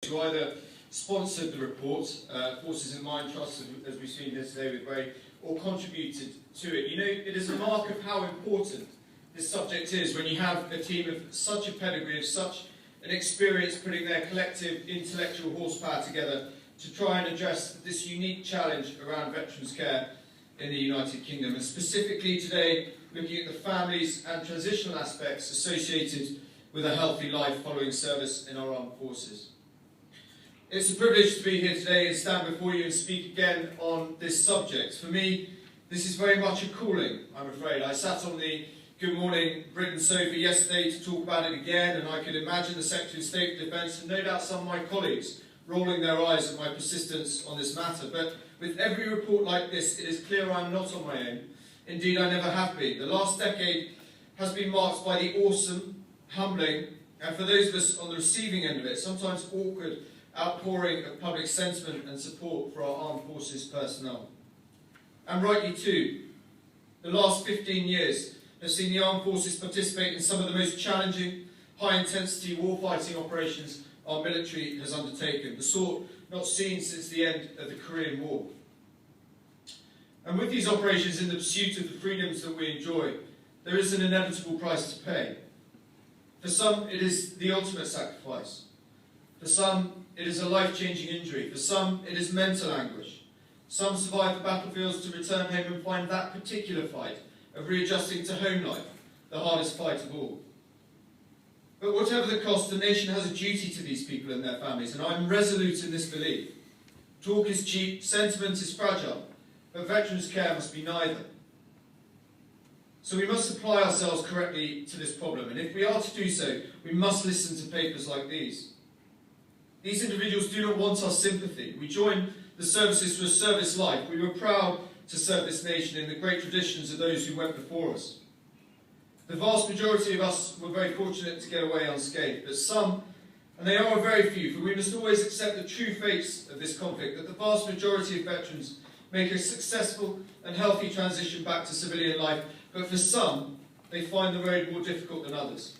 who either sponsored the report, Forces in Mind Trust, as we've seen here today with Ray, or contributed to it. You know, it is a mark of how important this subject is when you have a team of such a pedigree, of such an experience putting their collective intellectual horsepower together to try and address this unique challenge around veterans' care in the United Kingdom, and specifically today looking at the families and transitional aspects associated with a healthy life following service in our armed forces. It's a privilege to be here today and stand before you and speak again on this subject. For me, this is very much a calling, I'm afraid. I sat on the Good Morning Britain sofa yesterday to talk about it again, and I could imagine the Secretary of State for Defence and no doubt some of my colleagues rolling their eyes at my persistence on this matter. But with every report like this, it is clear I'm not on my own. Indeed, I never have been. The last decade has been marked by the awesome, humbling, and for those of us on the receiving end of it, sometimes awkward outpouring of public sentiment and support for our armed forces personnel. And rightly too, the last 15 years have seen the armed forces participate in some of the most challenging, high-intensity warfighting operations our military has undertaken, the sort not seen since the end of the Korean War. And with these operations in the pursuit of the freedoms that we enjoy, there is an inevitable price to pay. For some, it is the ultimate sacrifice. For some, it is a life-changing injury. For some, it is mental anguish. Some survive the battlefields to return home and find that particular fight of readjusting to home life the hardest fight of all. But whatever the cost, the nation has a duty to these people and their families, and I'm resolute in this belief. Talk is cheap, sentiment is fragile, but veterans' care must be neither. So we must apply ourselves correctly to this problem, and if we are to do so, we must listen to papers like these. These individuals do not want our sympathy. We join the services for a service life. We were proud to serve this nation in the great traditions of those who went before us. The vast majority of us were very fortunate to get away unscathed, but some, and they are a very few, for we must always accept the true face of this conflict, that the vast majority of veterans make a successful and healthy transition back to civilian life, but for some, they find the road more difficult than others.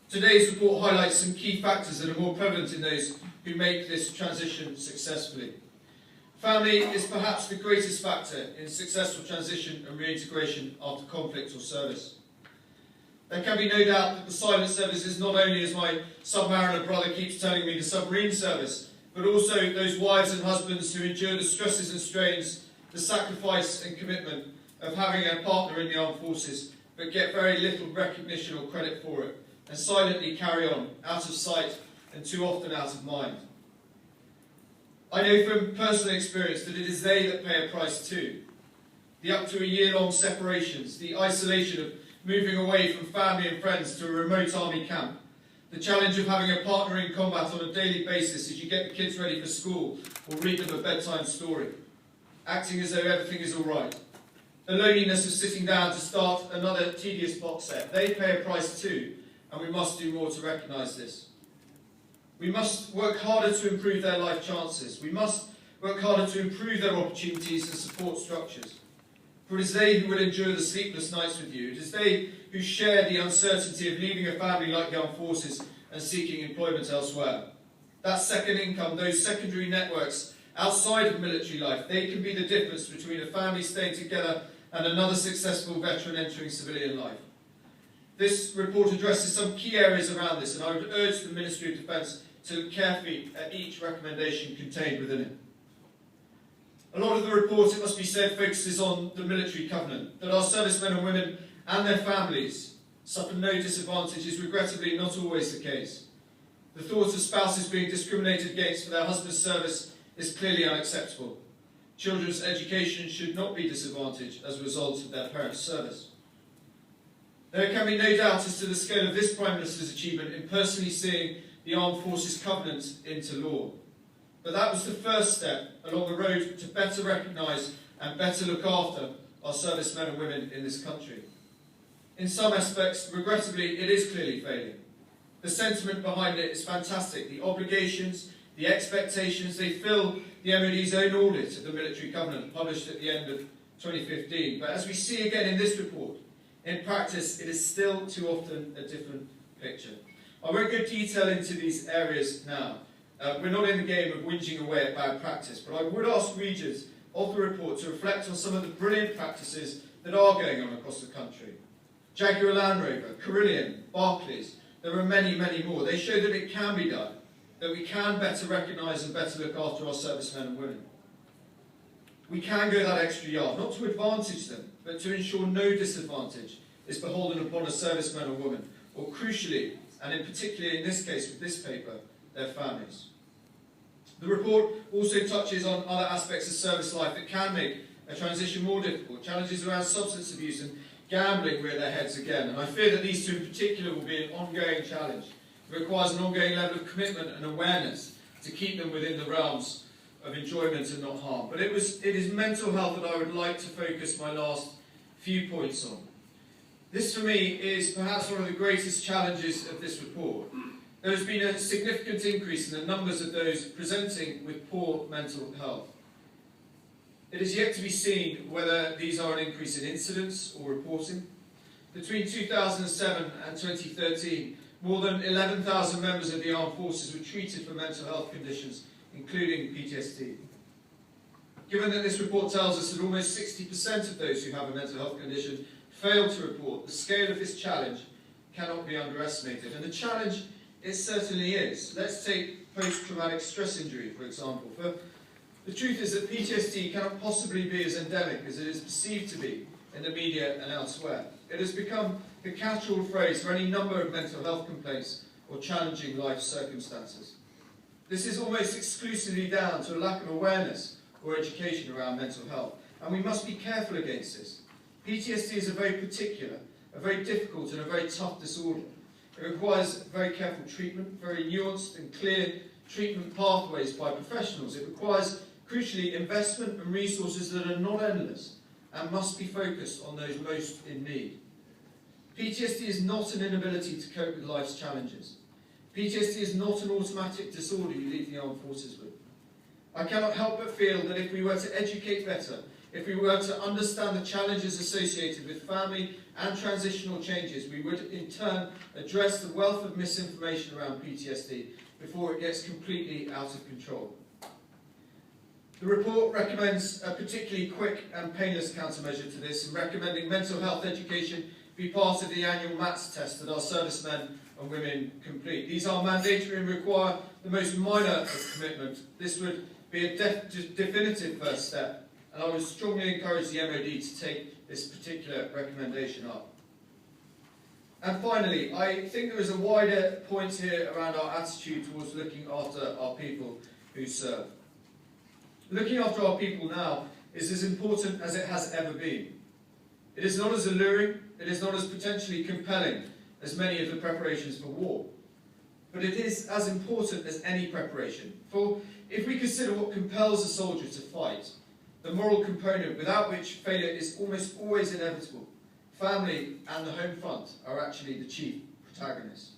Today's report highlights some key factors that are more prevalent in those who make this transition successfully. Family is perhaps the greatest factor in successful transition and reintegration after conflict or service. There can be no doubt that the silent service is not only, as my submariner brother keeps telling me, the submarine service, but also those wives and husbands who endure the stresses and strains, the sacrifice and commitment of having a partner in the armed forces, but get very little recognition or credit for it, and silently carry on, out of sight and too often out of mind. I know from personal experience that it is they that pay a price too. The up to a year-long separations, the isolation of moving away from family and friends to a remote army camp, the challenge of having a partner in combat on a daily basis as you get the kids ready for school or read them a bedtime story, acting as though everything is all right, the loneliness of sitting down to start another tedious box set. They pay a price too, and we must do more to recognise this. We must work harder to improve their life chances. We must work harder to improve their opportunities and support structures. For it is they who will endure the sleepless nights with you. It is they who share the uncertainty of leaving a family like the armed forces and seeking employment elsewhere. That second income, those secondary networks outside of military life, they can be the difference between a family staying together and another successful veteran entering civilian life. This report addresses some key areas around this, and I would urge the Ministry of Defence to look carefully at each recommendation contained within it. A lot of the report, it must be said, focuses on the military covenant, that our servicemen and women and their families suffer no disadvantage is regrettably not always the case. The thought of spouses being discriminated against for their husband's service is clearly unacceptable. Children's education should not be disadvantaged as a result of their parents' service. There can be no doubt as to the scale of this Prime Minister's achievement in personally seeing the Armed Forces Covenant into law. But that was the first step along the road to better recognise and better look after our servicemen and women in this country. In some aspects, regrettably, it is clearly failing. The sentiment behind it is fantastic. The obligations, the expectations, they fill the MOD's own audit of the Military Covenant, published at the end of 2015. But as we see again in this report, in practice, it is still too often a different picture. I won't go detail into these areas now, We're not in the game of whinging away at bad practice, but I would ask readers of the report to reflect on some of the brilliant practices that are going on across the country. Jaguar Land Rover, Carillion, Barclays, there are many, many more. They show that it can be done, that we can better recognise and better look after our servicemen and women. We can go that extra yard, not to advantage them, but to ensure no disadvantage is beholden upon a serviceman or woman, or crucially, and in particular in this case with this paper, their families. The report also touches on other aspects of service life that can make a transition more difficult. Challenges around substance abuse and gambling rear their heads again, and I fear that these two in particular will be an ongoing challenge. It requires an ongoing level of commitment and awareness to keep them within the realms of enjoyment and not harm. But it is mental health that I would like to focus my last few points on. This for me is perhaps one of the greatest challenges of this report. There has been a significant increase in the numbers of those presenting with poor mental health. It is yet to be seen whether these are an increase in incidents or reporting. Between 2007 and 2013, more than 11,000 members of the armed forces were treated for mental health conditions, including PTSD. Given that this report tells us that almost 60% of those who have a mental health condition fail to report, the scale of this challenge cannot be underestimated. And the challenge, it certainly is. Let's take post-traumatic stress injury, for example. The truth is that PTSD cannot possibly be as endemic as it is perceived to be in the media and elsewhere. It has become the catch-all phrase for any number of mental health complaints or challenging life circumstances. This is almost exclusively down to a lack of awareness or education around mental health, and we must be careful against this. PTSD is a very particular, a very difficult and a very tough disorder. It requires very careful treatment, very nuanced and clear treatment pathways by professionals. It requires, crucially, investment and resources that are not endless and must be focused on those most in need. PTSD is not an inability to cope with life's challenges. PTSD is not an automatic disorder you leave the armed forces with. I cannot help but feel that if we were to educate better, if we were to understand the challenges associated with family and transitional changes, we would in turn address the wealth of misinformation around PTSD before it gets completely out of control. The report recommends a particularly quick and painless countermeasure to this in recommending mental health education be part of the annual MATS test that our servicemen and women complete. These are mandatory and require the most minor of commitment. This would be a definitive first step, and I would strongly encourage the MOD to take this particular recommendation up. And finally, I think there is a wider point here around our attitude towards looking after our people who serve. Looking after our people now is as important as it has ever been. It is not as alluring, it is not as potentially compelling as many of the preparations for war. But it is as important as any preparation. For if we consider what compels a soldier to fight, the moral component without which failure is almost always inevitable, family and the home front are actually the chief protagonists.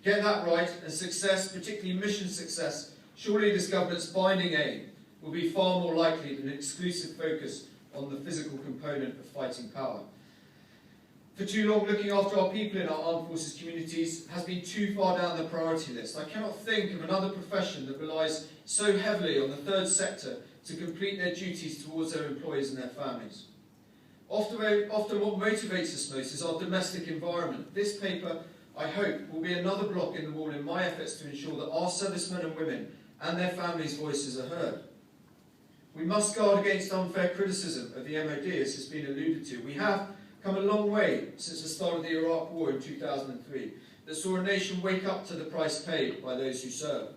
Get that right, and success, particularly mission success, surely this government's binding aim, will be far more likely than an exclusive focus on the physical component of fighting power. For too long, looking after our people in our armed forces communities has been too far down the priority list. I cannot think of another profession that relies so heavily on the third sector to complete their duties towards their employees and their families. Often what motivates us most is our domestic environment. This paper, I hope, will be another block in the wall in my efforts to ensure that our servicemen and women and their families' voices are heard. We must guard against unfair criticism of the MOD, as has been alluded to. We have come a long way since the start of the Iraq War in 2003, that saw a nation wake up to the price paid by those who serve.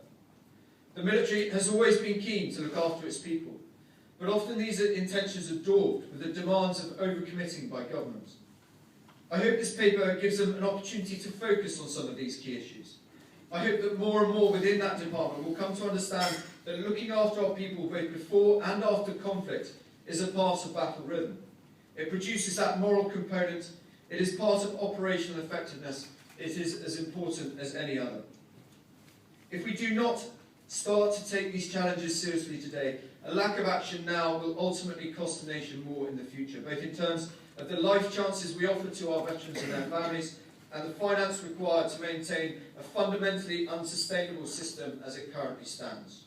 The military has always been keen to look after its people, but often these intentions are dwarfed with the demands of overcommitting by governments. I hope this paper gives them an opportunity to focus on some of these key issues. I hope that more and more within that department will come to understand that looking after our people both before and after conflict is a part of battle rhythm. It produces that moral component. It is part of operational effectiveness. It is as important as any other. If we do not start to take these challenges seriously today, a lack of action now will ultimately cost the nation more in the future, both in terms of the life chances we offer to our veterans and their families, and the finance required to maintain a fundamentally unsustainable system as it currently stands.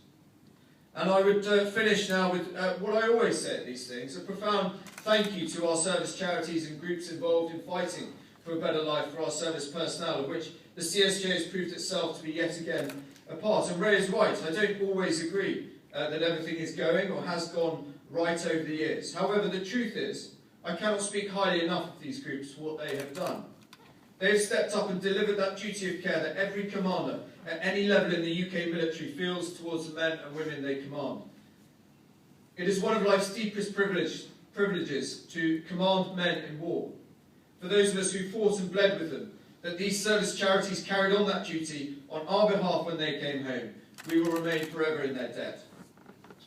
And I would finish now with what I always say at these things, a profound thank you to our service charities and groups involved in fighting for a better life for our service personnel, of which the CSJ has proved itself to be yet again a part. And Ray is right, I don't always agree that everything is going or has gone right over the years. However, the truth is, I cannot speak highly enough of these groups for what they have done. They have stepped up and delivered that duty of care that every commander at any level in the UK military feels towards the men and women they command. It is one of life's deepest privileges to command men in war. For those of us who fought and bled with them, that these service charities carried on that duty on our behalf when they came home, we will remain forever in their debt.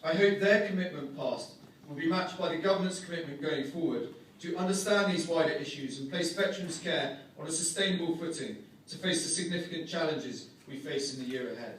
I hope their commitment past will be matched by the government's commitment going forward to understand these wider issues and place veterans' care on a sustainable footing to face the significant challenges we face in the year ahead.